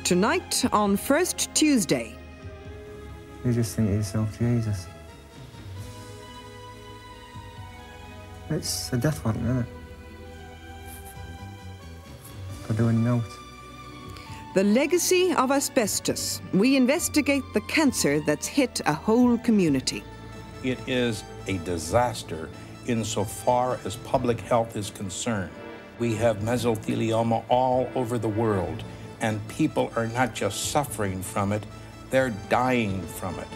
Tonight on First Tuesday. You just think to yourself, Jesus. It's a death warrant, isn't it? For doing naught. The legacy of asbestos. We investigate the cancer that's hit a whole community. It is a disaster insofar as public health is concerned. We have mesothelioma all over the world, and people are not just suffering from it, they're dying from it.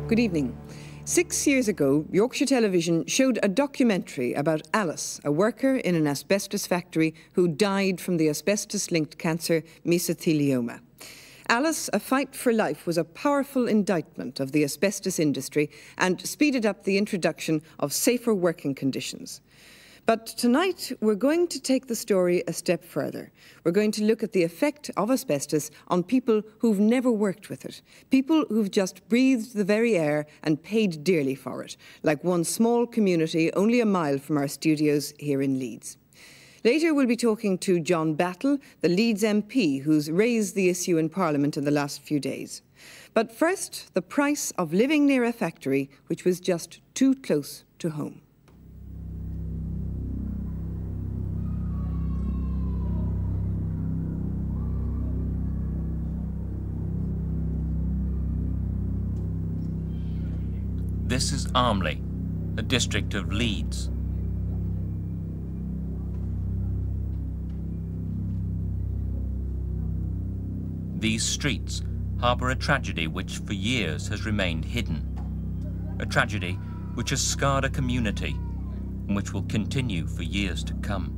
Good evening. 6 years ago, Yorkshire Television showed a documentary about Alice, a worker in an asbestos factory who died from the asbestos-linked cancer mesothelioma. Alice, A Fight for Life, was a powerful indictment of the asbestos industry and speeded up the introduction of safer working conditions. But tonight, we're going to take the story a step further. We're going to look at the effect of asbestos on people who've never worked with it, people who've just breathed the very air and paid dearly for it, like one small community only a mile from our studios here in Leeds. Later, we'll be talking to John Battle, the Leeds MP, who's raised the issue in Parliament in the last few days. But first, the price of living near a factory which was just too close to home. This is Armley, a district of Leeds. These streets harbour a tragedy which for years has remained hidden. A tragedy which has scarred a community and which will continue for years to come.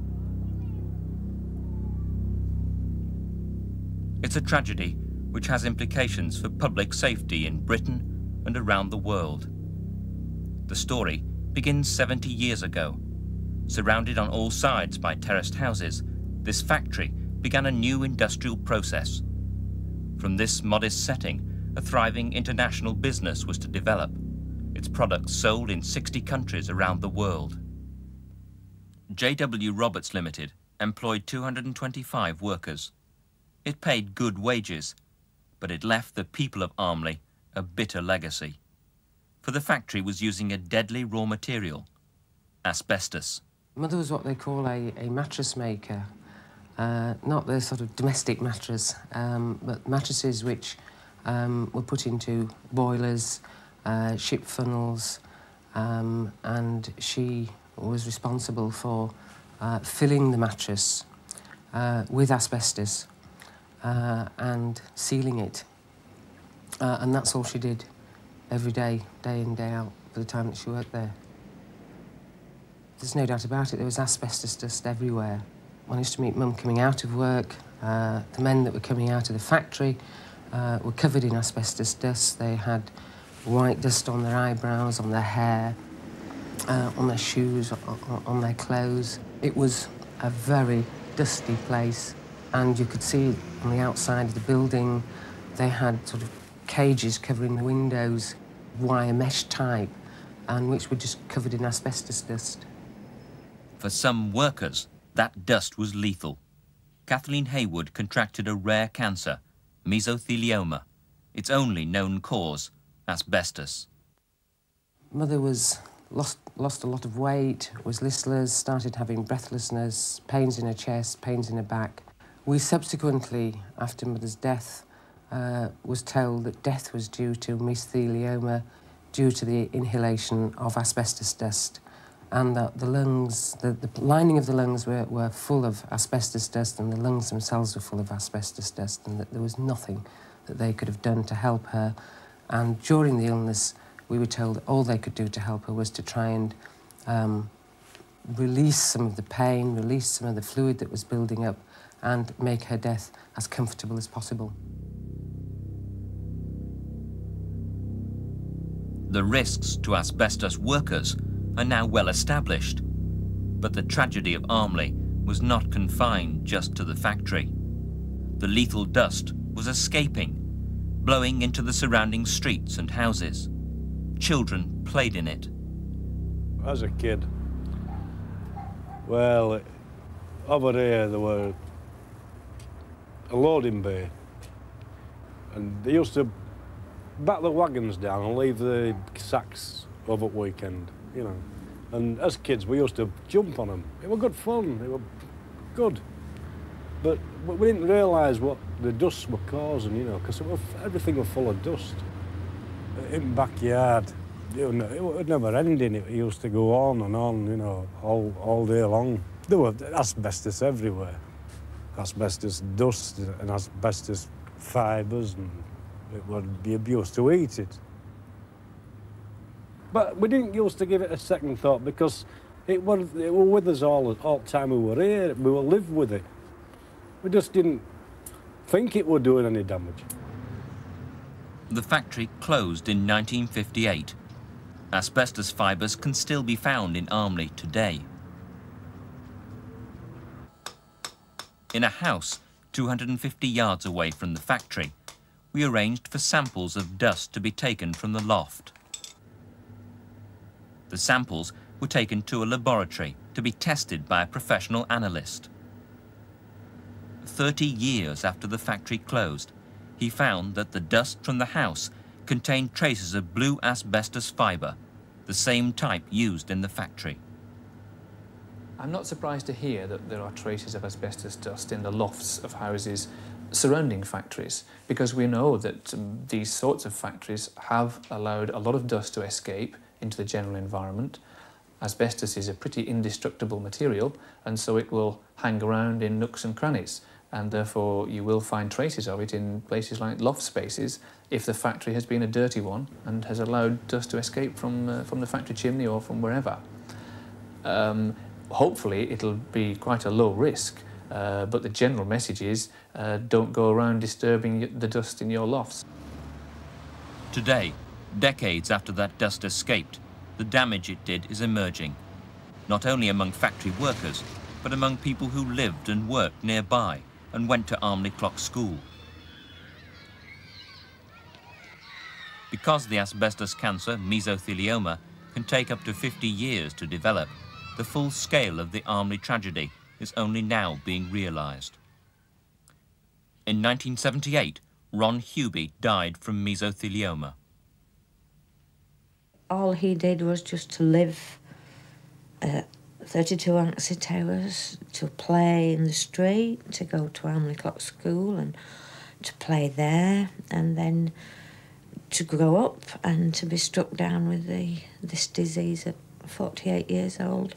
It's a tragedy which has implications for public safety in Britain and around the world. The story begins 70 years ago. Surrounded on all sides by terraced houses, this factory began a new industrial process. From this modest setting, a thriving international business was to develop. Its products sold in 60 countries around the world. J.W. Roberts Limited employed 225 workers. It paid good wages, but it left the people of Armley a bitter legacy. For the factory was using a deadly raw material, asbestos. Mother was what they call a mattress maker, not the sort of domestic mattress, but mattresses which were put into boilers, ship funnels, and she was responsible for filling the mattress with asbestos and sealing it. And that's all she did. Every day, day in, day out, for the time that she worked there. There's no doubt about it, there was asbestos dust everywhere. When I used to meet Mum coming out of work, the men that were coming out of the factory were covered in asbestos dust. They had white dust on their eyebrows, on their hair, on their shoes, on their clothes. It was a very dusty place, and you could see on the outside of the building, they had sort of cages covering the windows, wire mesh type, and which were just covered in asbestos dust. For some workers, that dust was lethal. Kathleen Haywood contracted a rare cancer, mesothelioma. Its only known cause, asbestos. Mother lost a lot of weight, was listless, started having breathlessness, pains in her chest, pains in her back. We subsequently, after Mother's death, was told that death was due to mesothelioma due to the inhalation of asbestos dust, and that the lungs, the lining of the lungs were full of asbestos dust, and the lungs themselves were full of asbestos dust, and that there was nothing that they could have done to help her. And during the illness, we were told that all they could do to help her was to try and release some of the pain, release some of the fluid that was building up, and make her death as comfortable as possible. The risks to asbestos workers are now well established. But the tragedy of Armley was not confined just to the factory. The lethal dust was escaping, blowing into the surrounding streets and houses. Children played in it. As a kid, well, over here there were a loading bay, and they used to back the wagons down and leave the sacks over the weekend, you know. And as kids, we used to jump on them. It was good fun, they were good. But we didn't realise what the dust were causing, you know, because everything was full of dust. In the backyard, it was never ending. It used to go on and on, you know, all day long. There was asbestos everywhere. Asbestos dust and asbestos fibres, and it would be abused to eat it. But we didn't used to give it a second thought because it was with us all the time we were here. We would live with it. We just didn't think it was doing any damage. The factory closed in 1958. Asbestos fibres can still be found in Armley today. In a house 250 yards away from the factory, we arranged for samples of dust to be taken from the loft. The samples were taken to a laboratory to be tested by a professional analyst. 30 years after the factory closed, he found that the dust from the house contained traces of blue asbestos fibre, the same type used in the factory. I'm not surprised to hear that there are traces of asbestos dust in the lofts of houses surrounding factories, because we know that these sorts of factories have allowed a lot of dust to escape into the general environment. Asbestos is a pretty indestructible material, and so it will hang around in nooks and crannies, and therefore you will find traces of it in places like loft spaces if the factory has been a dirty one and has allowed dust to escape from the factory chimney or from wherever. Hopefully it'll be quite a low risk, but the general message is don't go around disturbing the dust in your lofts. Today, decades after that dust escaped, the damage it did is emerging, not only among factory workers, but among people who lived and worked nearby and went to Armley Clock School. Because the asbestos cancer, mesothelioma, can take up to 50 years to develop, the full scale of the Armley tragedy is only now being realised. In 1978, Ron Hubie died from mesothelioma. All he did was just to live at 32 Anxie Towers, to play in the street, to go to Armley Clock School and to play there, and then to grow up and to be struck down with this disease at 48 years old.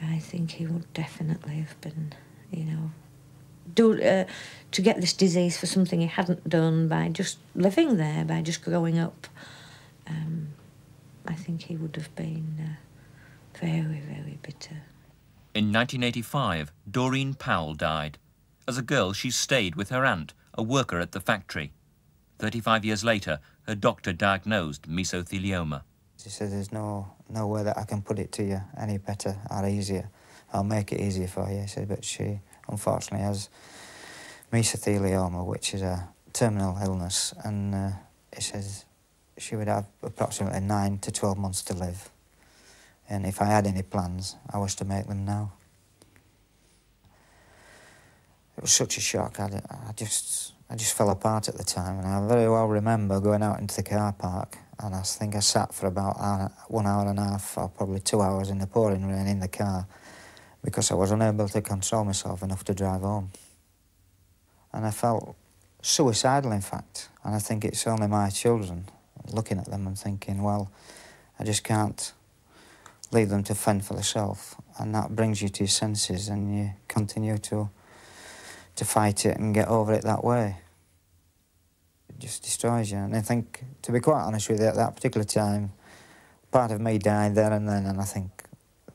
I think he would definitely have been, you know, to get this disease for something he hadn't done by just living there, by just growing up. I think he would have been very, very bitter. In 1985, Doreen Powell died. As a girl, she stayed with her aunt, a worker at the factory. 35 years later, her doctor diagnosed mesothelioma. She said, there's no way that I can put it to you any better or easier. I'll make it easier for you, he said, but she unfortunately has mesothelioma, which is a terminal illness, and he says she would have approximately 9 to 12 months to live. And if I had any plans, I was to make them now. It was such a shock. I just fell apart at the time, and I very well remember going out into the car park, and I think I sat for about 1 hour and a half or probably 2 hours in the pouring rain in the car because I was unable to control myself enough to drive home. And I felt suicidal, in fact, and I think it's only my children looking at them and thinking, well, I just can't leave them to fend for themselves, and that brings you to your senses and you continue to fight it and get over it that way. It just destroys you. And I think, to be quite honest with you, at that particular time, part of me died there and then, and I think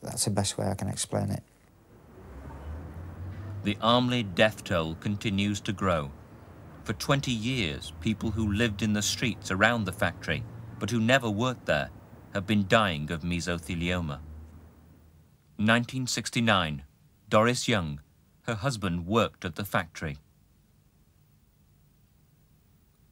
that's the best way I can explain it. The Armley death toll continues to grow. For 20 years, people who lived in the streets around the factory, but who never worked there, have been dying of mesothelioma. 1969, Doris Young, her husband worked at the factory.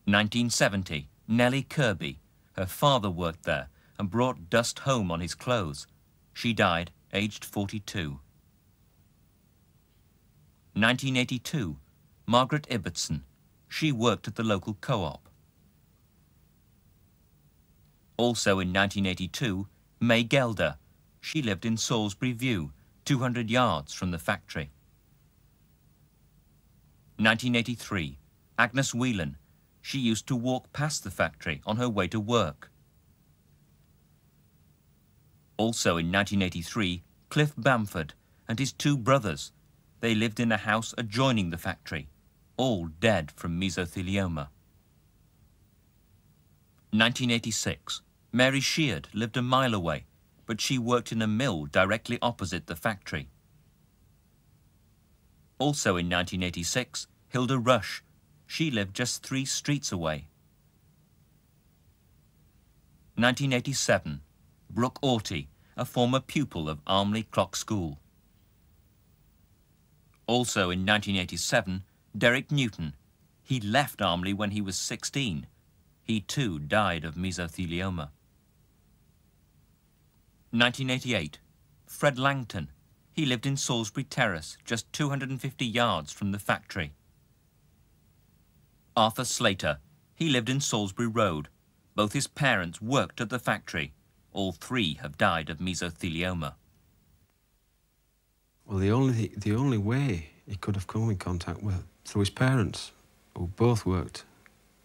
1970, Nellie Kirby, her father worked there and brought dust home on his clothes. She died aged 42. 1982, Margaret Ibbotson, she worked at the local co-op. Also in 1982, May Gelder, she lived in Salisbury View, 200 yards from the factory. 1983, Agnes Whelan, she used to walk past the factory on her way to work. Also in 1983, Cliff Bamford and his two brothers, they lived in a house adjoining the factory, all dead from mesothelioma. 1986, Mary Sheard lived a mile away, but she worked in a mill directly opposite the factory. Also in 1986, Hilda Rush, she lived just 3 streets away. 1987, Brooke Orty, a former pupil of Armley Clock School. Also in 1987, Derek Newton. He left Armley when he was 16. He too died of mesothelioma. 1988, Fred Langton. He lived in Salisbury Terrace, just 250 yards from the factory. Arthur Slater. He lived in Salisbury Road. Both his parents worked at the factory. All 3 have died of mesothelioma. Well, the only way he could have come in contact with through his parents, who both worked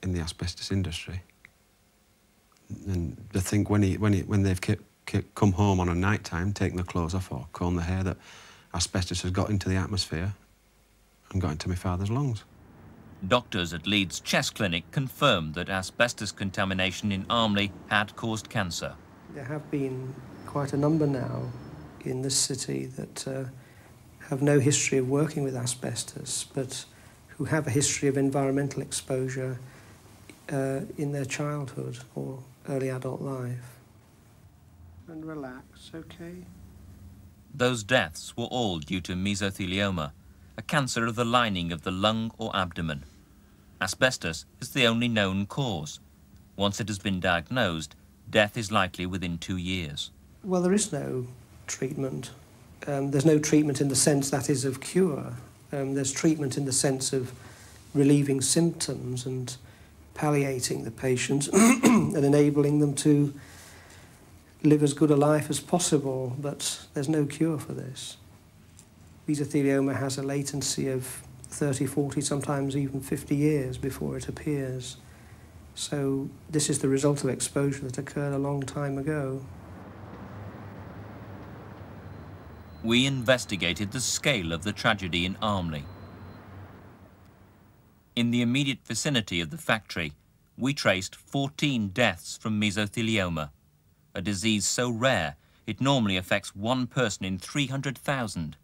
in the asbestos industry. And I think when they've come home on a night time, taken their clothes off or combed their hair, that asbestos has got into the atmosphere and got into my father's lungs. Doctors at Leeds Chest Clinic confirmed that asbestos contamination in Armley had caused cancer. There have been quite a number now in this city that have no history of working with asbestos, but who have a history of environmental exposure in their childhood or early adult life. And relax, okay? Those deaths were all due to mesothelioma, a cancer of the lining of the lung or abdomen. Asbestos is the only known cause. Once it has been diagnosed, death is likely within 2 years. Well, there is no treatment. There's no treatment in the sense that is of cure. There's treatment in the sense of relieving symptoms and palliating the patient and enabling them to live as good a life as possible, but there's no cure for this. Mesothelioma has a latency of 30, 40, sometimes even 50 years before it appears. So this is the result of exposure that occurred a long time ago. We investigated the scale of the tragedy in Armley. In the immediate vicinity of the factory, we traced 14 deaths from mesothelioma, a disease so rare it normally affects 1 person in 300,000.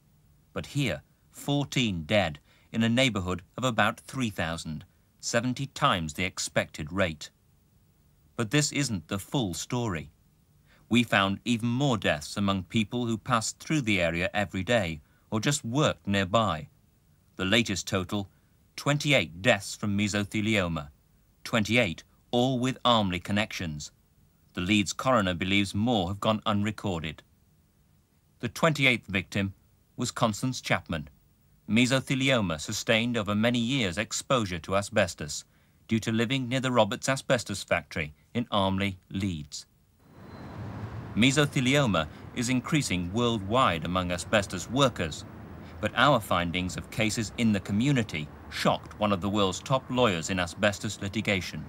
But here, 14 dead in a neighbourhood of about 3,000, 70 times the expected rate. But this isn't the full story. We found even more deaths among people who passed through the area every day or just worked nearby. The latest total, 28 deaths from mesothelioma, 28 all with Armley connections. The Leeds coroner believes more have gone unrecorded. The 28th victim was Constance Chapman, mesothelioma sustained over many years' exposure to asbestos due to living near the Roberts asbestos factory in Armley, Leeds. Mesothelioma is increasing worldwide among asbestos workers, but our findings of cases in the community shocked one of the world's top lawyers in asbestos litigation.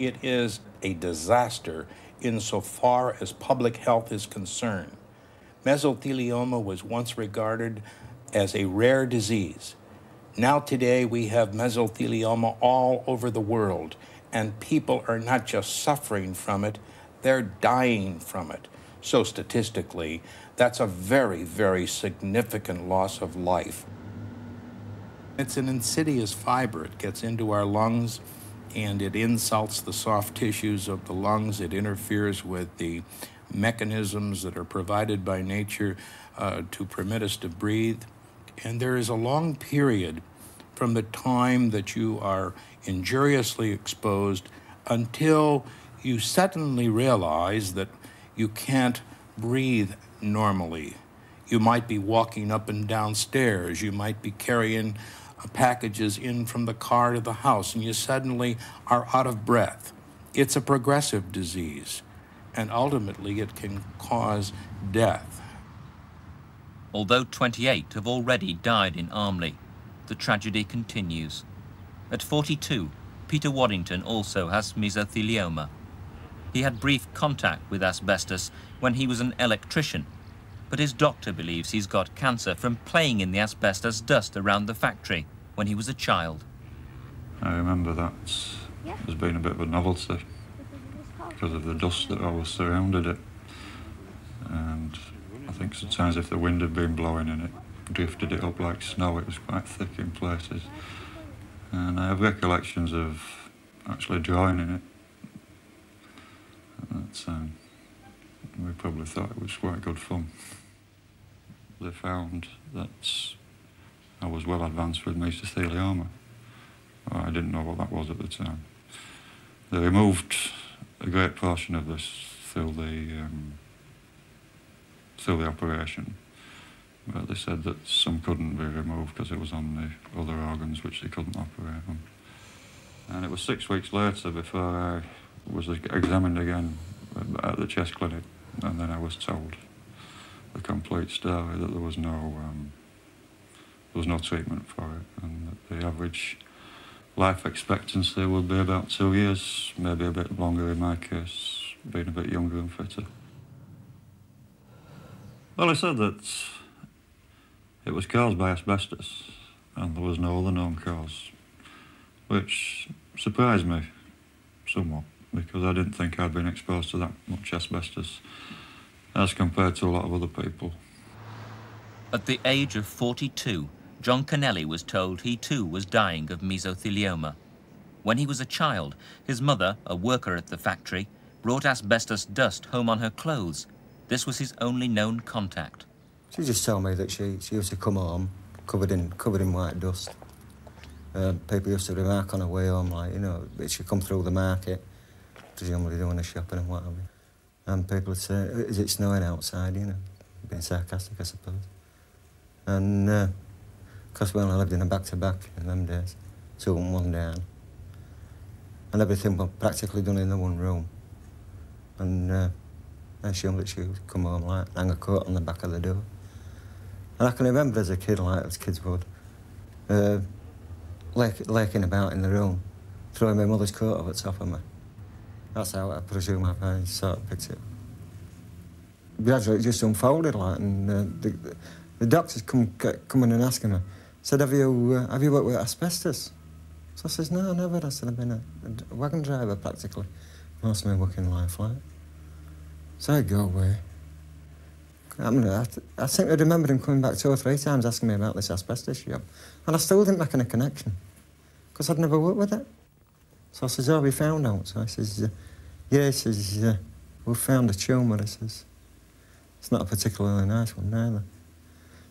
It is a disaster insofar as public health is concerned. Mesothelioma was once regarded as a rare disease. Now today we have mesothelioma all over the world, and people are not just suffering from it, they're dying from it. So statistically, that's a very, very significant loss of life. It's an insidious fiber. It gets into our lungs, and it insults the soft tissues of the lungs. It interferes with the mechanisms that are provided by nature to permit us to breathe. And there is a long period from the time that you are injuriously exposed until you suddenly realize that you can't breathe normally. You might be walking up and down stairs. You might be carrying packages in from the car to the house, and you suddenly are out of breath. It's a progressive disease, and ultimately it can cause death. Although 28 have already died in Armley, the tragedy continues. At 42, Peter Waddington also has mesothelioma. He had brief contact with asbestos when he was an electrician, but his doctor believes he's got cancer from playing in the asbestos dust around the factory when he was a child. I remember that as being a bit of a novelty because of the dust that always surrounded it. And I think sometimes if the wind had been blowing and it drifted it up like snow, it was quite thick in places. And I have recollections of actually drawing in it. We probably thought it was quite good fun. They found that I was well advanced with mesothelioma. Well, I didn't know what that was at the time. They removed a great portion of this through the operation, but they said that some couldn't be removed because it was on the other organs which they couldn't operate on. And it was 6 weeks later before I was examined again at the chest clinic, and then I was told the complete story, that there was no treatment for it, and that the average life expectancy would be about 2 years, maybe a bit longer in my case, being a bit younger and fitter. Well, I said that it was caused by asbestos, and there was no other known cause, which surprised me somewhat, because I didn't think I'd been exposed to that much asbestos as compared to a lot of other people. At the age of 42, John Kennelly was told he too was dying of mesothelioma. When he was a child, his mother, a worker at the factory, brought asbestos dust home on her clothes. This was his only known contact. She just told me that she used to come home covered in white dust. People used to remark on her way home, like, you know, that she'd come through the market, presumably doing the shopping and what have you. And people would say, is it snowing outside, you know, being sarcastic, I suppose. And, of course, we only lived in a back-to-back in them days, 2 and 1 down. And everything was practically done in the one room. And I assumed that she would come home, like, hang a coat on the back of the door. And I can remember as a kid, like as kids would, laking about in the room, throwing my mother's coat over the top of me. That's how I presume my parents sort of picked it up. Gradually it just unfolded, like, and the doctors coming and asking me, said, have you worked with asbestos? So I says, no, never. I said, I've been a wagon driver practically most of my working life, like. So I'd go away. I mean, I think I remember him coming back 2 or 3 times asking me about this asbestos job, and I still didn't make any connection, because I'd never worked with it. So I says, oh, we found out. So I says, yeah, he says, we found a tumour. He says, it's not a particularly nice one, neither.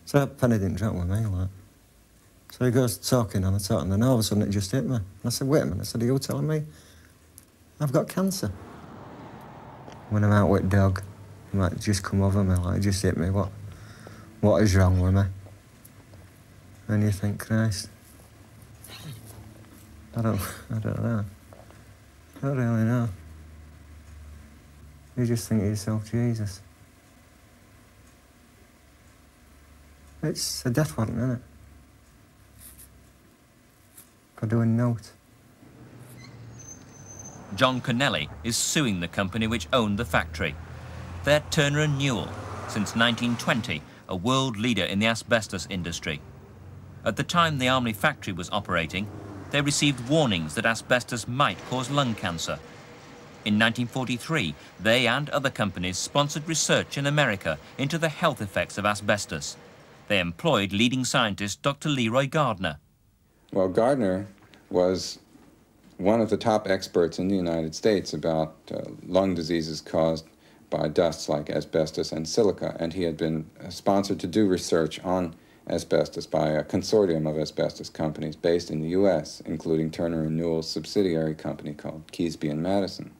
So that penny didn't drop with me, like. So he goes talking, and then all of a sudden it just hit me. And I said, wait a minute. I said, are you telling me I've got cancer? When I'm out with dog, it might just come over me, like, just hit me. What is wrong with me? And you think, Christ, I don't know. I don't really know. You just think to yourself, Jesus. It's a death warrant, isn't it? For doing naught. John Kennelly is suing the company which owned the factory. They're Turner & Newell, since 1920, a world leader in the asbestos industry. At the time the Armley factory was operating, they received warnings that asbestos might cause lung cancer. In 1943, they and other companies sponsored research in America into the health effects of asbestos. They employed leading scientist Dr. Leroy Gardner. Well, Gardner was one of the top experts in the United States about lung diseases caused by dusts like asbestos and silica, and he had been sponsored to do research on asbestos by a consortium of asbestos companies based in the U.S., including Turner & Newell's subsidiary company called Keesby and Madison.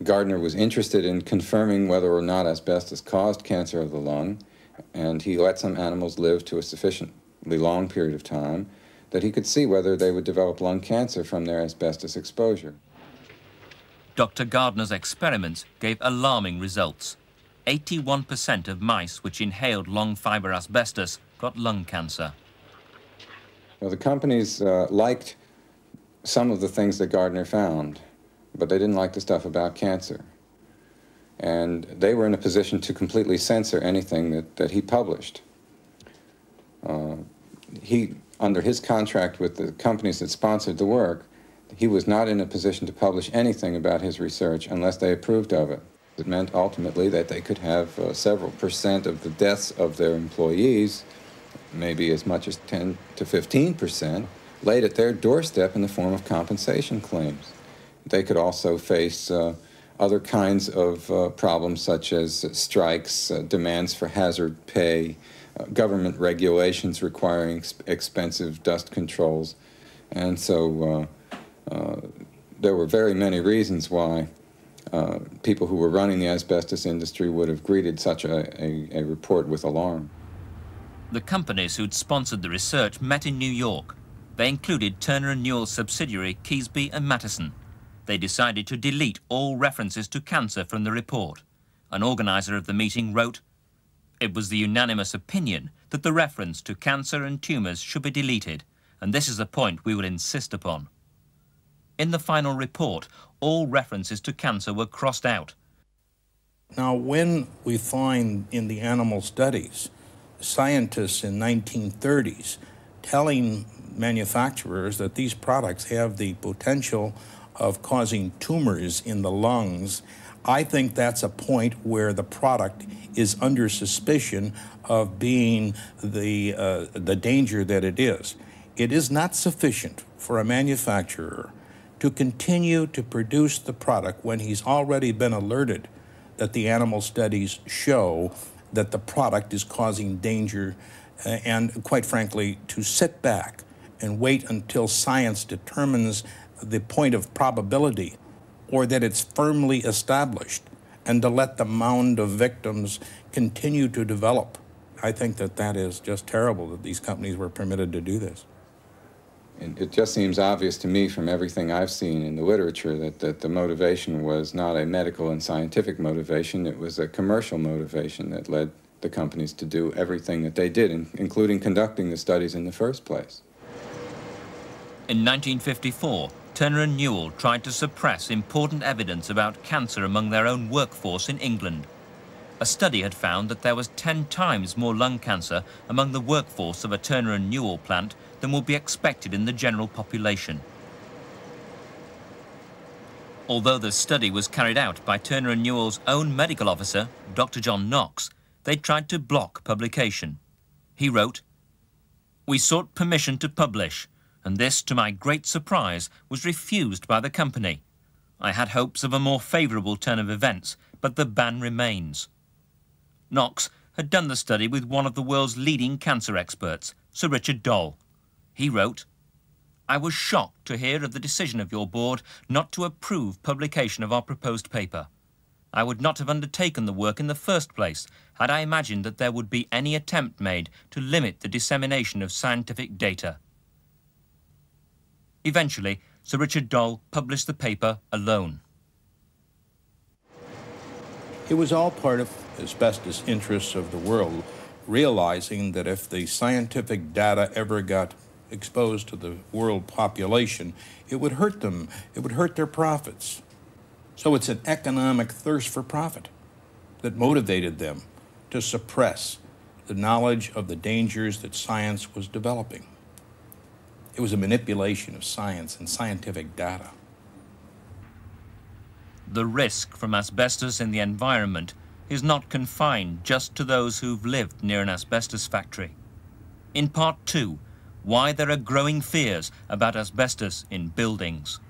Gardner was interested in confirming whether or not asbestos caused cancer of the lung, and he let some animals live to a sufficiently long period of time that he could see whether they would develop lung cancer from their asbestos exposure. Dr. Gardner's experiments gave alarming results. 81% of mice which inhaled long fibre asbestos got lung cancer. Well, the companies liked some of the things that Gardner found, but they didn't like the stuff about cancer. And they were in a position to completely censor anything that he published. Under his contract with the companies that sponsored the work, he was not in a position to publish anything about his research unless they approved of it. It meant ultimately that they could have several % of the deaths of their employees, maybe as much as 10 to 15%, laid at their doorstep in the form of compensation claims. They could also face other kinds of problems such as strikes, demands for hazard pay, government regulations requiring expensive dust controls. And so there were very many reasons why people who were running the asbestos industry would have greeted such a report with alarm. The companies who'd sponsored the research met in New York. They included Turner & Newell's subsidiary Keesby and Madison. They decided to delete all references to cancer from the report. An organizer of the meeting wrote, "It was the unanimous opinion that the reference to cancer and tumours should be deleted, and this is a point we will insist upon." In the final report, all references to cancer were crossed out. Now, when we find in the animal studies scientists in 1930s telling manufacturers that these products have the potential of causing tumors in the lungs, I think that's a point where the product is under suspicion of being the danger that it is. It is not sufficient for a manufacturer to continue to produce the product when he's already been alerted that the animal studies show that the product is causing danger, and quite frankly, to sit back and wait until science determines the point of probability or that it's firmly established, and to let the mound of victims continue to develop. I think that that is just terrible that these companies were permitted to do this. And it just seems obvious to me from everything I've seen in the literature that the motivation was not a medical and scientific motivation, it was a commercial motivation that led the companies to do everything that they did, including conducting the studies in the first place. In 1954, Turner & Newell tried to suppress important evidence about cancer among their own workforce in England. A study had found that there was 10 times more lung cancer among the workforce of a Turner & Newell plant than would be expected in the general population. Although the study was carried out by Turner & Newell's own medical officer, Dr. John Knox, they tried to block publication. He wrote, "We sought permission to publish, and this, to my great surprise, was refused by the company. I had hopes of a more favourable turn of events, but the ban remains." Knox had done the study with one of the world's leading cancer experts, Sir Richard Doll. He wrote, "I was shocked to hear of the decision of your board not to approve publication of our proposed paper. I would not have undertaken the work in the first place had I imagined that there would be any attempt made to limit the dissemination of scientific data." Eventually, Sir Richard Doll published the paper alone. It was all part of asbestos interests of the world, realizing that if the scientific data ever got exposed to the world population, it would hurt them, it would hurt their profits. So it's an economic thirst for profit that motivated them to suppress the knowledge of the dangers that science was developing. It was a manipulation of science and scientific data. The risk from asbestos in the environment is not confined just to those who've lived near an asbestos factory. In part 2, why there are growing fears about asbestos in buildings.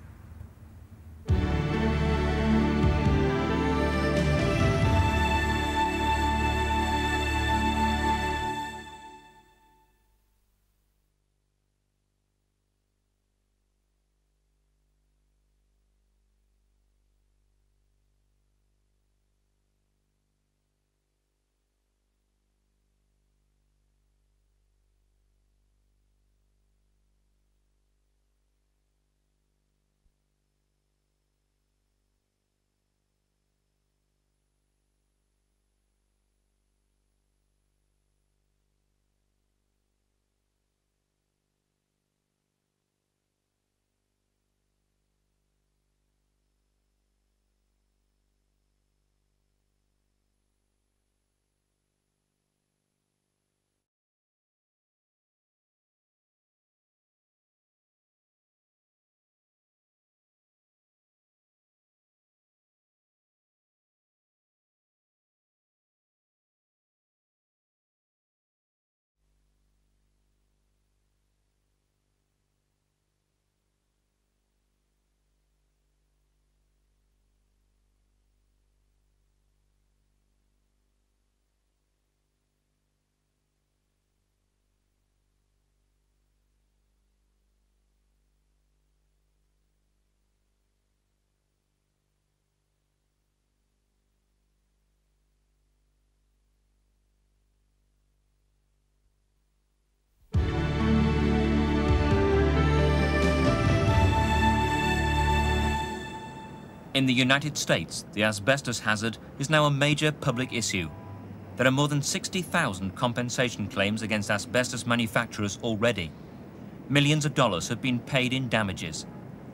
In the United States, the asbestos hazard is now a major public issue. There are more than 60,000 compensation claims against asbestos manufacturers already. Millions of dollars have been paid in damages.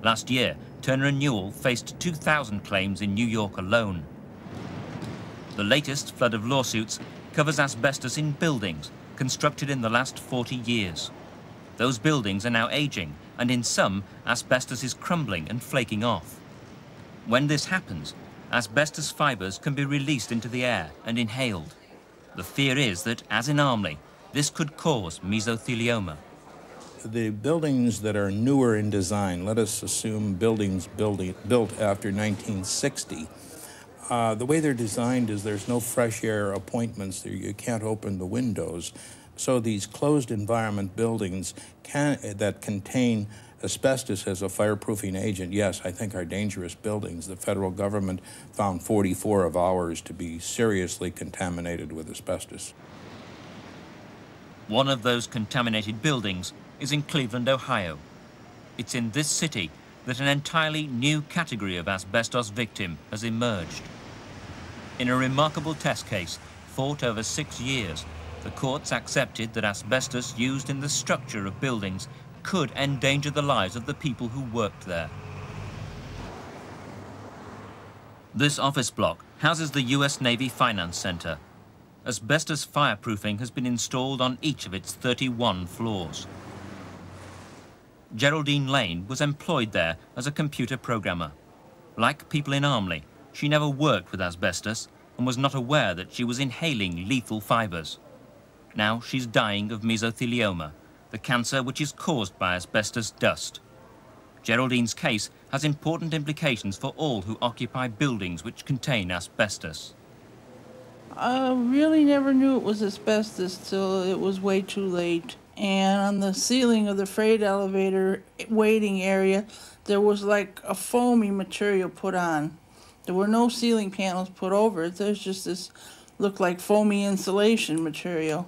Last year, Turner & Newell faced 2,000 claims in New York alone. The latest flood of lawsuits covers asbestos in buildings constructed in the last 40 years. Those buildings are now aging, and in some, asbestos is crumbling and flaking off. When this happens, asbestos fibres can be released into the air and inhaled. The fear is that, as in Armley, this could cause mesothelioma. The buildings that are newer in design, let us assume buildings built after 1960, the way they're designed is there's no fresh air appointments. You can't open the windows. So these closed environment buildings that contain asbestos as a fireproofing agent, yes, I think are dangerous buildings. The federal government found 44 of ours to be seriously contaminated with asbestos. One of those contaminated buildings is in Cleveland, Ohio. It's in this city that an entirely new category of asbestos victim has emerged. In a remarkable test case, fought over 6 years, the courts accepted that asbestos used in the structure of buildings could endanger the lives of the people who worked there. This office block houses the US Navy Finance Center. Asbestos fireproofing has been installed on each of its 31 floors. Geraldine Lane was employed there as a computer programmer. Like people in Armley, she never worked with asbestos and was not aware that she was inhaling lethal fibres. Now she's dying of mesothelioma, the cancer which is caused by asbestos dust. Geraldine's case has important implications for all who occupy buildings which contain asbestos. I really never knew it was asbestos till it was way too late. And on the ceiling of the freight elevator waiting area, there was like a foamy material put on. There were no ceiling panels put over it. There's just this, looked like foamy insulation material.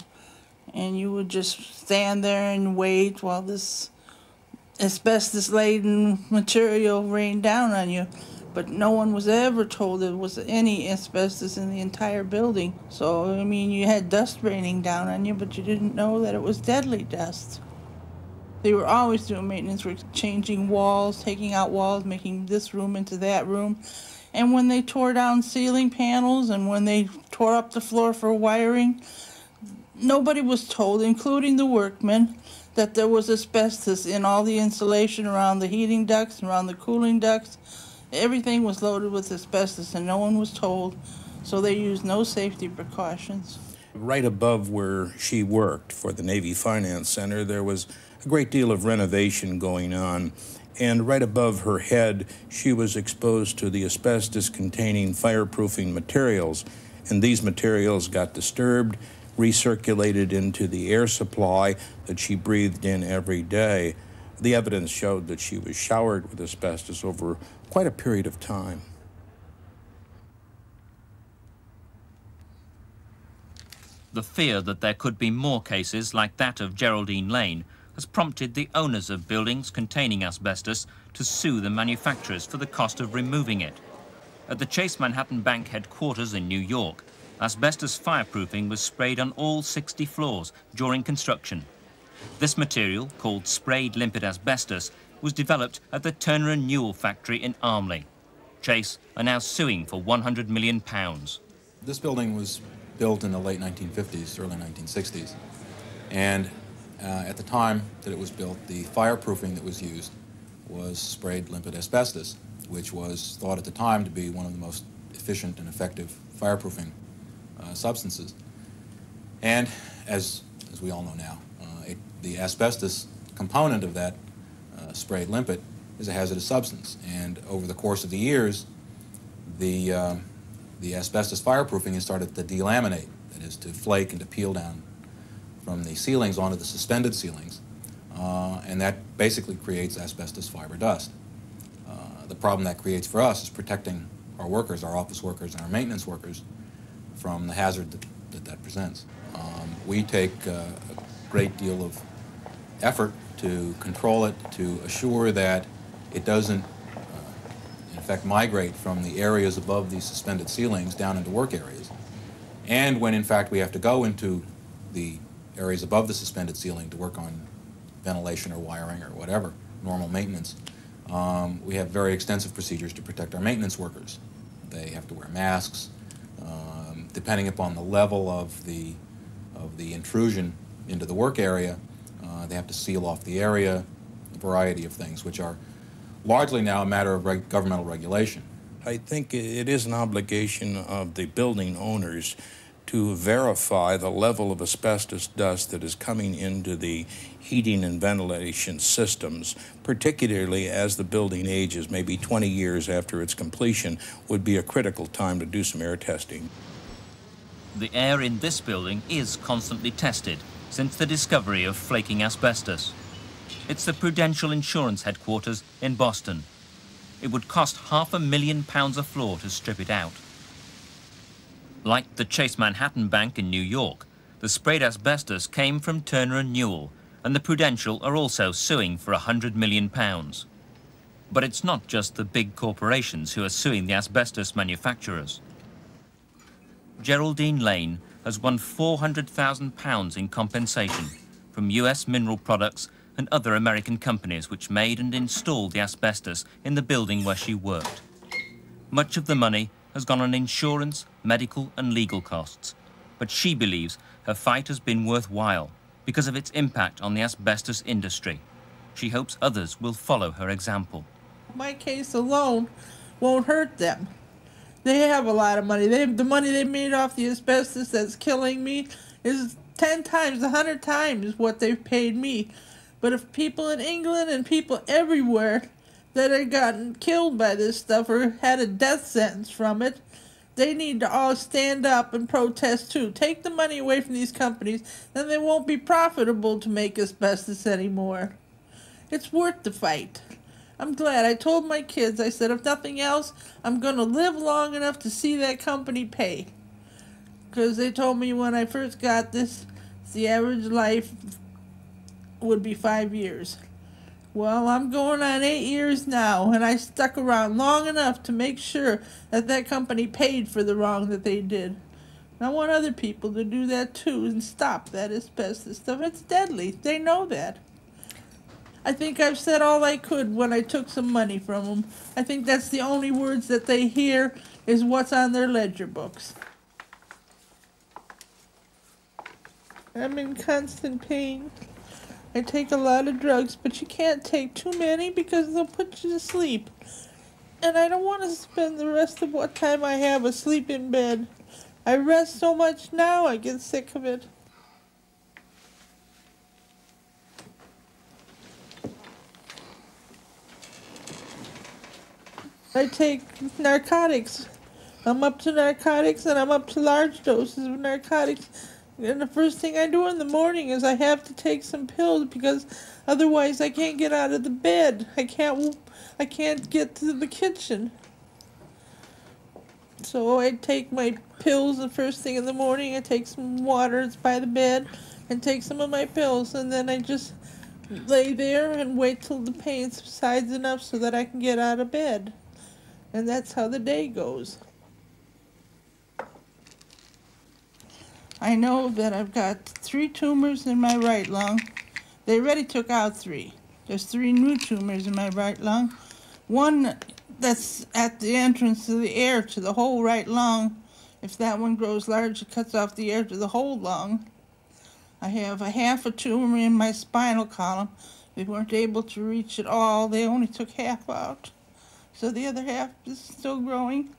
And you would just stand there and wait while this asbestos-laden material rained down on you. But no one was ever told there was any asbestos in the entire building. So, I mean, you had dust raining down on you, but you didn't know that it was deadly dust. They were always doing maintenance work, changing walls, taking out walls, making this room into that room. And when they tore down ceiling panels and when they tore up the floor for wiring, nobody was told, including the workmen, that there was asbestos in all the insulation around the heating ducts, around the cooling ducts. Everything was loaded with asbestos and no one was told, so they used no safety precautions. Right above where she worked for the Navy Finance Center, there was a great deal of renovation going on. And right above her head, she was exposed to the asbestos-containing fireproofing materials. And these materials got disturbed, recirculated into the air supply that she breathed in every day. The evidence showed that she was showered with asbestos over quite a period of time. The fear that there could be more cases like that of Geraldine Lane has prompted the owners of buildings containing asbestos to sue the manufacturers for the cost of removing it. At the Chase Manhattan Bank headquarters in New York, asbestos fireproofing was sprayed on all 60 floors during construction. This material, called sprayed limpet asbestos, was developed at the Turner & Newell factory in Armley. Chase are now suing for £100 million. This building was built in the late 1950s, early 1960s. And at the time that it was built, the fireproofing that was used was sprayed limpet asbestos, which was thought at the time to be one of the most efficient and effective fireproofing substances. And as we all know now, the asbestos component of that sprayed limpet is a hazardous substance. And over the course of the years, the asbestos fireproofing has started to delaminate, that is, to flake and to peel down from the ceilings onto the suspended ceilings, and that basically creates asbestos fiber dust. The problem that creates for us is protecting our workers, our office workers and our maintenance workers, from the hazard that presents. We take a great deal of effort to control it, to assure that it doesn't in fact migrate from the areas above these suspended ceilings down into work areas. And when in fact we have to go into the areas above the suspended ceiling to work on ventilation or wiring or whatever, normal maintenance, we have very extensive procedures to protect our maintenance workers. They have to wear masks. Depending upon the level of the intrusion into the work area, they have to seal off the area, a variety of things, which are largely now a matter of governmental regulation. I think it is an obligation of the building owners to verify the level of asbestos dust that is coming into the heating and ventilation systems, particularly as the building ages, maybe 20 years after its completion, would be a critical time to do some air testing. The air in this building is constantly tested since the discovery of flaking asbestos. It's the Prudential Insurance headquarters in Boston. It would cost £500,000 a floor to strip it out. Like the Chase Manhattan Bank in New York, the sprayed asbestos came from Turner & Newell, and the Prudential are also suing for £100 million. But it's not just the big corporations who are suing the asbestos manufacturers. Geraldine Lane has won £400,000 in compensation from US Mineral Products and other American companies which made and installed the asbestos in the building where she worked. Much of the money has gone on insurance, medical and legal costs, but she believes her fight has been worthwhile because of its impact on the asbestos industry. She hopes others will follow her example. My case alone won't hurt them. They have a lot of money. The money they made off the asbestos that's killing me is 10 times, 100 times what they've paid me. But if people in England and people everywhere that have gotten killed by this stuff or had a death sentence from it, they need to all stand up and protest too. Take the money away from these companies, then they won't be profitable to make asbestos anymore. It's worth the fight. I'm glad. I told my kids, I said, if nothing else, I'm going to live long enough to see that company pay. Because they told me when I first got this, the average life would be 5 years. Well, I'm going on 8 years now, and I stuck around long enough to make sure that that company paid for the wrong that they did. And I want other people to do that too and stop that asbestos stuff. It's deadly. They know that. I think I've said all I could when I took some money from them. I think that's the only words that they hear is what's on their ledger books. I'm in constant pain. I take a lot of drugs, but you can't take too many because they'll put you to sleep. And I don't want to spend the rest of what time I have asleep in bed. I rest so much now, I get sick of it. I take narcotics. I'm up to narcotics, and I'm up to large doses of narcotics. And the first thing I do in the morning is I have to take some pills, because otherwise I can't get out of the bed. I can't get to the kitchen. So I take my pills the first thing in the morning. I take some water by the bed and take some of my pills, and then I just lay there and wait till the pain subsides enough so that I can get out of bed. And that's how the day goes. I know that I've got 3 tumors in my right lung. They already took out 3. There's 3 new tumors in my right lung. One that's at the entrance to the air to the whole right lung. If that one grows large, it cuts off the air to the whole lung. I have a half a tumor in my spinal column. They weren't able to reach it all. They only took half out. So the other half is still growing.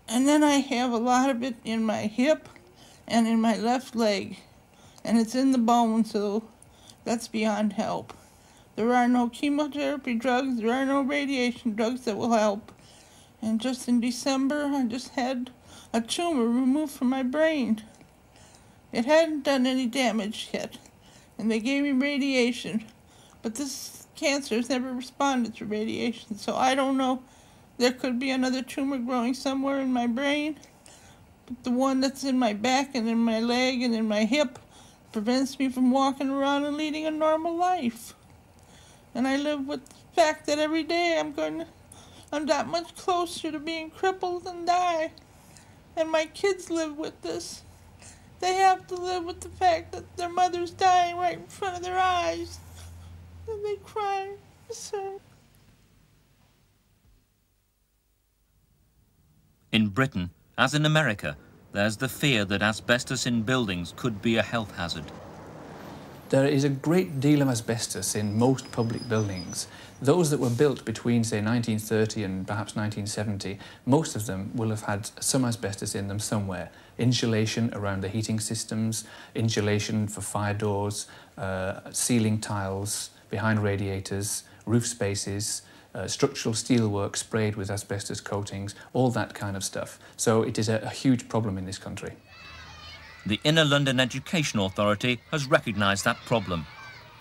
And then I have a lot of it in my hip and in my left leg. And it's in the bone, so that's beyond help. There are no chemotherapy drugs, there are no radiation drugs that will help. And just in December, I just had a tumor removed from my brain. It hadn't done any damage yet, and they gave me radiation. But this cancer has never responded to radiation, so I don't know. There could be another tumor growing somewhere in my brain, but the one that's in my back and in my leg and in my hip prevents me from walking around and leading a normal life. And I live with the fact that every day I'm that much closer to being crippled and die. And my kids live with this. They have to live with the fact that their mother's dying right in front of their eyes. And they cry. So. In Britain, as in America, there's the fear that asbestos in buildings could be a health hazard. There is a great deal of asbestos in most public buildings. Those that were built between, say, 1930 and perhaps 1970, most of them will have had some asbestos in them somewhere. Insulation around the heating systems, insulation for fire doors, ceiling tiles, behind radiators, roof spaces, structural steelwork sprayed with asbestos coatings, all that kind of stuff. So it is a huge problem in this country. The Inner London Education Authority has recognised that problem.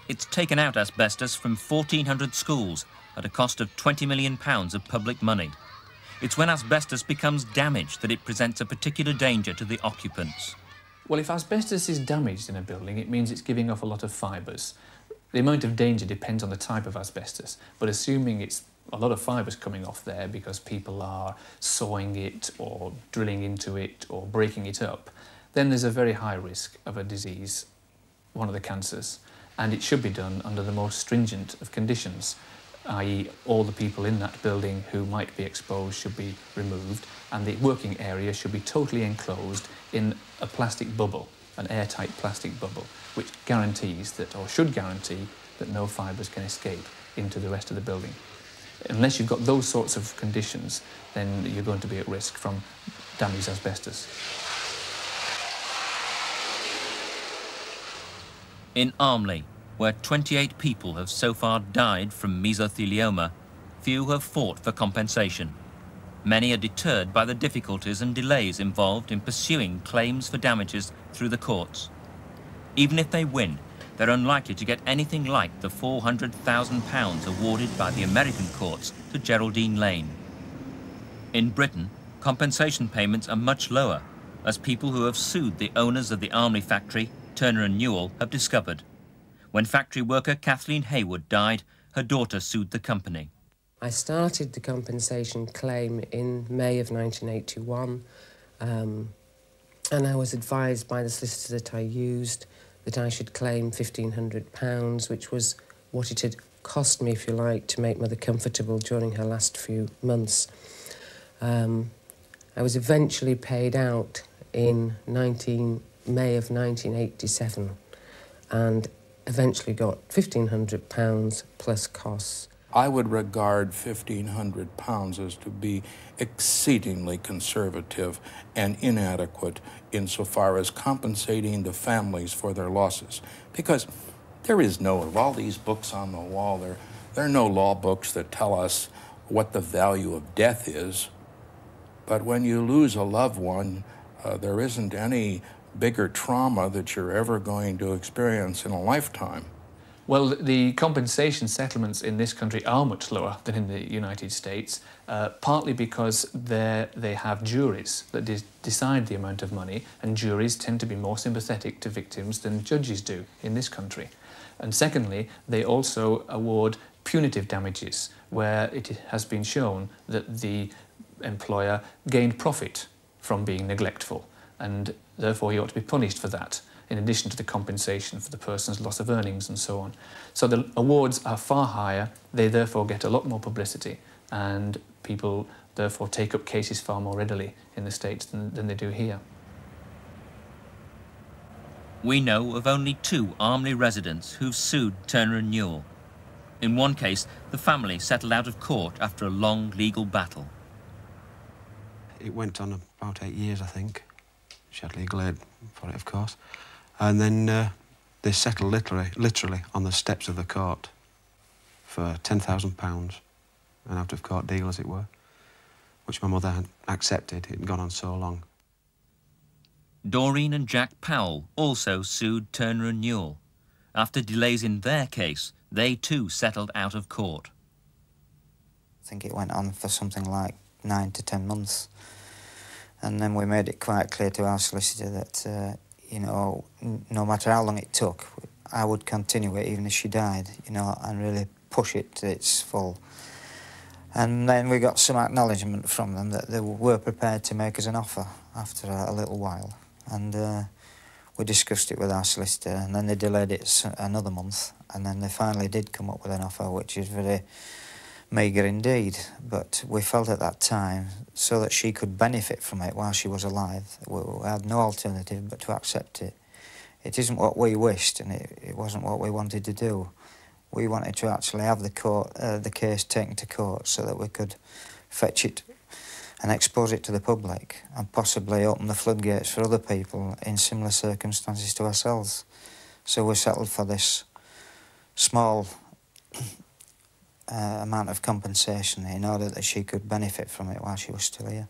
It's taken out asbestos from 1,400 schools at a cost of £20 million of public money. It's when asbestos becomes damaged that it presents a particular danger to the occupants. Well, if asbestos is damaged in a building, it means it's giving off a lot of fibres. The amount of danger depends on the type of asbestos, but assuming it's a lot of fibres coming off there because people are sawing it or drilling into it or breaking it up, then there's a very high risk of a disease, one of the cancers, and it should be done under the most stringent of conditions, i.e. all the people in that building who might be exposed should be removed, and the working area should be totally enclosed in a plastic bubble, an airtight plastic bubble, which guarantees that, or should guarantee, that no fibres can escape into the rest of the building. Unless you've got those sorts of conditions, then you're going to be at risk from damaged asbestos. In Armley, where 28 people have so far died from mesothelioma, few have fought for compensation. Many are deterred by the difficulties and delays involved in pursuing claims for damages through the courts. Even if they win, they're unlikely to get anything like the £400,000 awarded by the American courts to Geraldine Lane. In Britain, compensation payments are much lower, as people who have sued the owners of the Armley factory, Turner and Newell, have discovered. When factory worker Kathleen Haywood died, her daughter sued the company. I started the compensation claim in May of 1981, and I was advised by the solicitor that I used that I should claim £1,500, which was what it had cost me, if you like, to make Mother comfortable during her last few months. I was eventually paid out in May of 1987 and eventually got £1,500 plus costs. I would regard £1,500 as to be exceedingly conservative and inadequate insofar as compensating the families for their losses. Because there is no, of all these books on the wall, there are no law books that tell us what the value of death is. But when you lose a loved one, there isn't any bigger trauma that you're ever going to experience in a lifetime. Well, the compensation settlements in this country are much lower than in the United States, partly because they have juries that decide the amount of money, and juries tend to be more sympathetic to victims than judges do in this country. And secondly, they also award punitive damages, where it has been shown that the employer gained profit from being neglectful, and therefore he ought to be punished for that, in addition to the compensation for the person's loss of earnings and so on. So the awards are far higher, they therefore get a lot more publicity, and people therefore take up cases far more readily in the States than they do here. We know of only 2 Armley residents who've sued Turner & Newell. In one case, the family settled out of court after a long legal battle. It went on about 8 years, I think. She had legal aid for it, of course. And then they settled literally on the steps of the court for £10,000, an out-of-court deal, as it were, which my mother had accepted. It had gone on so long. Doreen and Jack Powell also sued Turner & Newell. After delays in their case, they too settled out of court. I think it went on for something like 9 to 10 months. And then we made it quite clear to our solicitor that, you know, no matter how long it took, I would continue it even if she died, you know, and really push it to its full. And then we got some acknowledgement from them that they were prepared to make us an offer after a little while. And we discussed it with our solicitor, and then they delayed it another month, and then they finally did come up with an offer, which is very meagre indeed. But we felt at that time, so that she could benefit from it while she was alive, we had no alternative but to accept it. It isn't what we wished, and it wasn't what we wanted to do. We wanted to actually have the case taken to court so that we could fetch it and expose it to the public and possibly open the floodgates for other people in similar circumstances to ourselves. So we settled for this small amount of compensation in order that she could benefit from it while she was still here.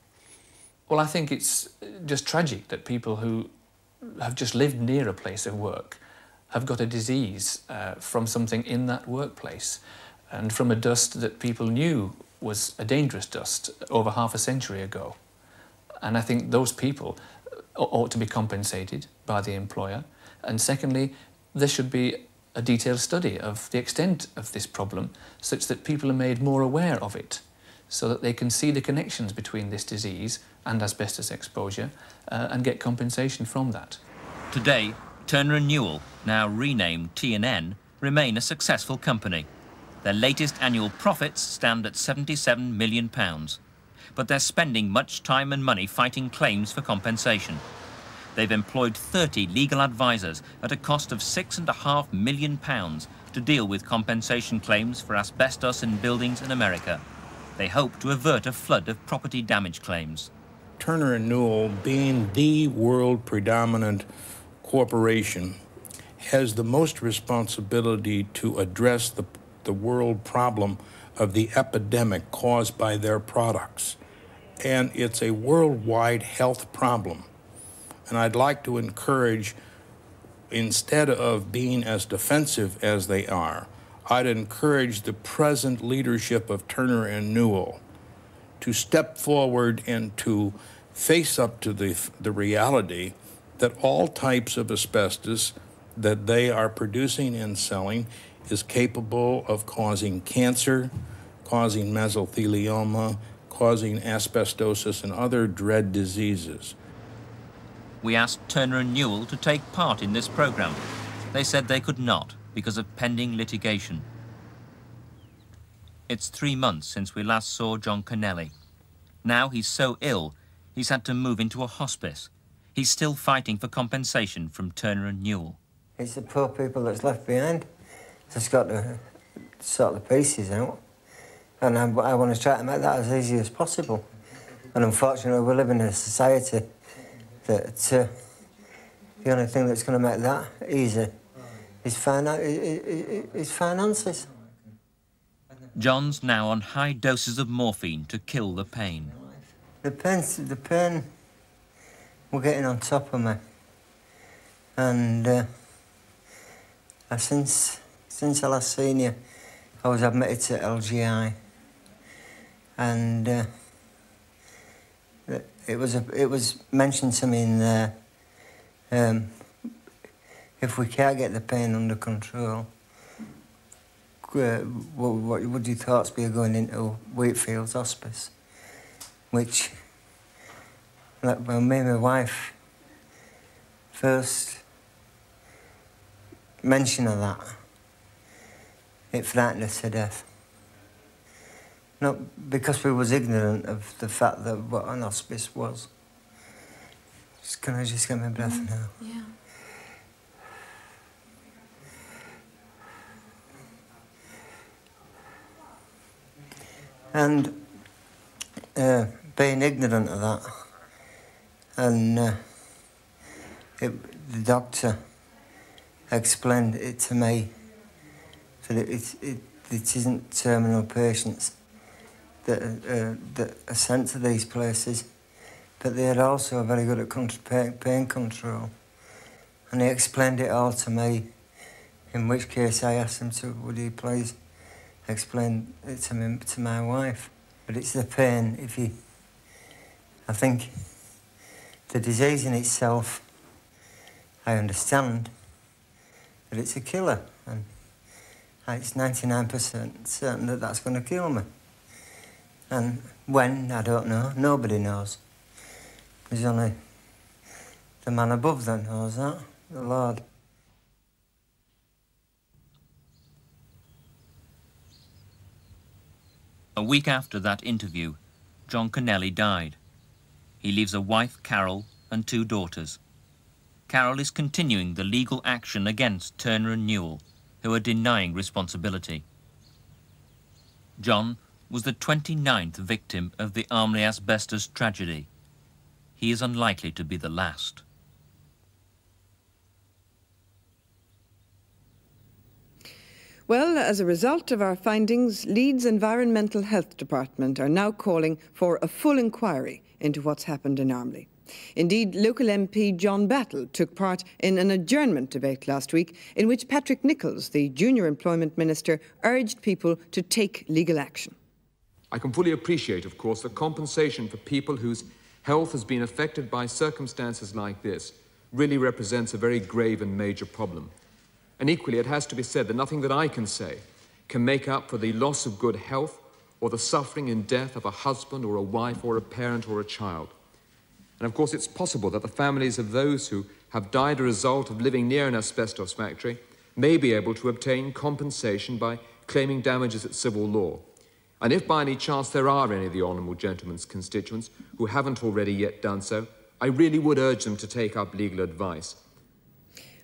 Well, I think it's just tragic that people who have just lived near a place of work have got a disease from something in that workplace, and from a dust that people knew was a dangerous dust over half a century ago. And I think those people ought to be compensated by the employer. And secondly, there should be a detailed study of the extent of this problem such that people are made more aware of it, so that they can see the connections between this disease and asbestos exposure and get compensation from that. Today, Turner & Newell, now renamed T&N, remain a successful company. Their latest annual profits stand at £77 million. But they're spending much time and money fighting claims for compensation. They've employed 30 legal advisors at a cost of £6.5 million to deal with compensation claims for asbestos in buildings in America. They hope to avert a flood of property damage claims. Turner & Newell, being the world predominant corporation, has the most responsibility to address the world problem of the epidemic caused by their products. And it's a worldwide health problem. And I'd like to encourage, instead of being as defensive as they are, I'd encourage the present leadership of Turner & Newell to step forward and to face up to the reality that all types of asbestos that they are producing and selling is capable of causing cancer, causing mesothelioma, causing asbestosis and other dread diseases. We asked Turner & Newell to take part in this program. They said they could not because of pending litigation. It's 3 months since we last saw John Connelly. Now he's so ill, he's had to move into a hospice. He's still fighting for compensation from Turner & Newell. It's the poor people that's left behind. Just got to sort the pieces out. And I want to try to make that as easy as possible. And unfortunately, we live in a society that the only thing that's going to make that easy is finances. John's now on high doses of morphine to kill the pain. The pain were getting on top of me. And since I last seen you, I was admitted to LGI. And it was mentioned to me in there, if we can't get the pain under control, what would your thoughts be of going into Wheatfields Hospice? Which, when me and my wife first mention of that, it frightened us to death. Not because we was ignorant of the fact that what an hospice was. Can I just get my breath now? Yeah. And being ignorant of that, and the doctor explained it to me that it isn't terminal patients that are sent to these places, but they are also very good at pain control. And he explained it all to me, in which case I asked him would he please explain it to my wife. But it's the pain, I think the disease in itself, I understand that it's a killer, and it's 99% certain that that's going to kill me. And when, I don't know, nobody knows. There's only the man above that knows that, the Lord. A week after that interview, John Connelly died. He leaves a wife, Carol, and 2 daughters. Carol is continuing the legal action against Turner and Newell, who are denying responsibility. John was the 29th victim of the Armley asbestos tragedy. He is unlikely to be the last. Well, as a result of our findings, Leeds Environmental Health Department are now calling for a full inquiry into what's happened in Armley. Indeed, local MP John Battle took part in an adjournment debate last week in which Patrick Nicholls, the Junior Employment Minister, urged people to take legal action. I can fully appreciate, of course, that compensation for people whose health has been affected by circumstances like this really represents a very grave and major problem. And equally, it has to be said that nothing that I can say can make up for the loss of good health or the suffering and death of a husband or a wife or a parent or a child. And of course, it's possible that the families of those who have died as a result of living near an asbestos factory may be able to obtain compensation by claiming damages at civil law. And if by any chance there are any of the honourable gentleman's constituents who haven't already yet done so, I really would urge them to take up legal advice.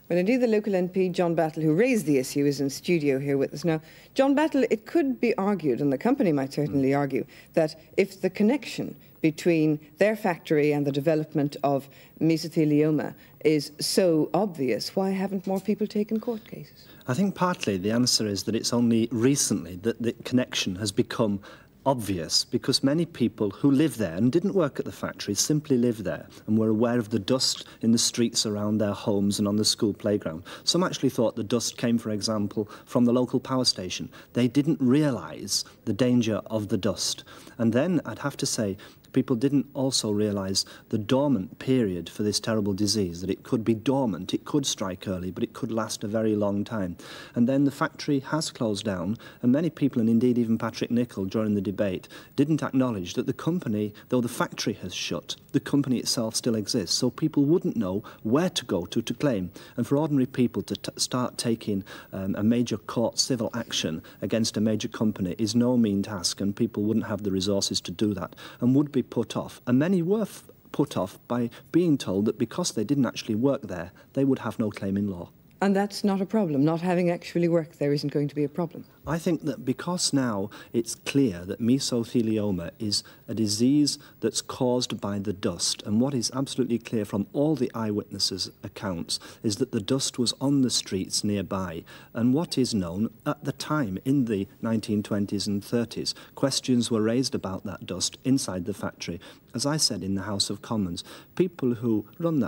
Well, indeed, the local MP, John Battle, who raised the issue, is in studio here with us now. John Battle, it could be argued, and the company might certainly argue, that if the connection between their factory and the development of mesothelioma is so obvious, why haven't more people taken court cases? I think partly the answer is that it's only recently that the connection has become obvious, because many people who live there and didn't work at the factory simply lived there and were aware of the dust in the streets around their homes and on the school playground. Some actually thought the dust came, for example, from the local power station. They didn't realise the danger of the dust. And then I'd have to say, people didn't also realise the dormant period for this terrible disease, that it could be dormant, it could strike early, but it could last a very long time. And then the factory has closed down, and many people, and indeed even Patrick Nicholls during the debate, didn't acknowledge that the company, though the factory has shut, the company itself still exists, so people wouldn't know where to go to claim. And for ordinary people to start taking a major court civil action against a major company is no mean task, and people wouldn't have the resources to do that, and would be put off. And many were put off by being told that because they didn't actually work there, they would have no claim in law. And that's not a problem. Not having actually worked there isn't going to be a problem. I think that because now it's clear that mesothelioma is a disease that's caused by the dust, and what is absolutely clear from all the eyewitnesses' accounts is that the dust was on the streets nearby, and what is known at the time in the 1920s and 30s, questions were raised about that dust inside the factory. As I said in the House of Commons, people who ran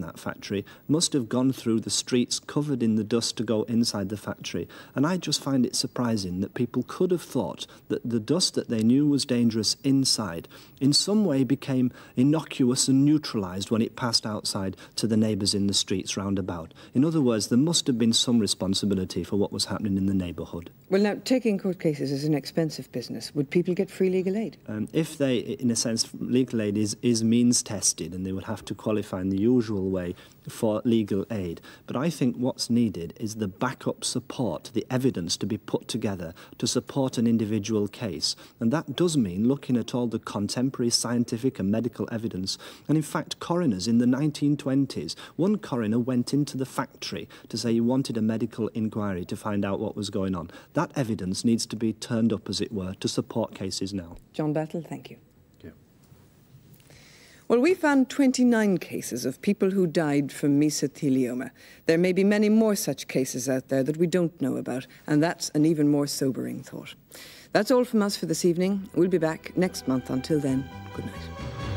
that factory must have gone through the streets covered in the dust to go inside the factory, and I just find it surprising that people could have thought that the dust that they knew was dangerous inside in some way became innocuous and neutralised when it passed outside to the neighbours in the streets round about. In other words, there must have been some responsibility for what was happening in the neighbourhood. Well, now, taking court cases is an expensive business. Would people get free legal aid? If they, in a sense, legal aid is means tested, and they would have to qualify in the usual way for legal aid. But I think what's needed is the backup support, the evidence to be put together to support an individual case. And that does mean looking at all the contemporary scientific and medical evidence. And in fact, coroners in the 1920s, one coroner went into the factory to say he wanted a medical inquiry to find out what was going on. That evidence needs to be turned up, as it were, to support cases now. John Battle, thank you. Well, we found 29 cases of people who died from mesothelioma. There may be many more such cases out there that we don't know about, and that's an even more sobering thought. That's all from us for this evening. We'll be back next month. Until then, good night.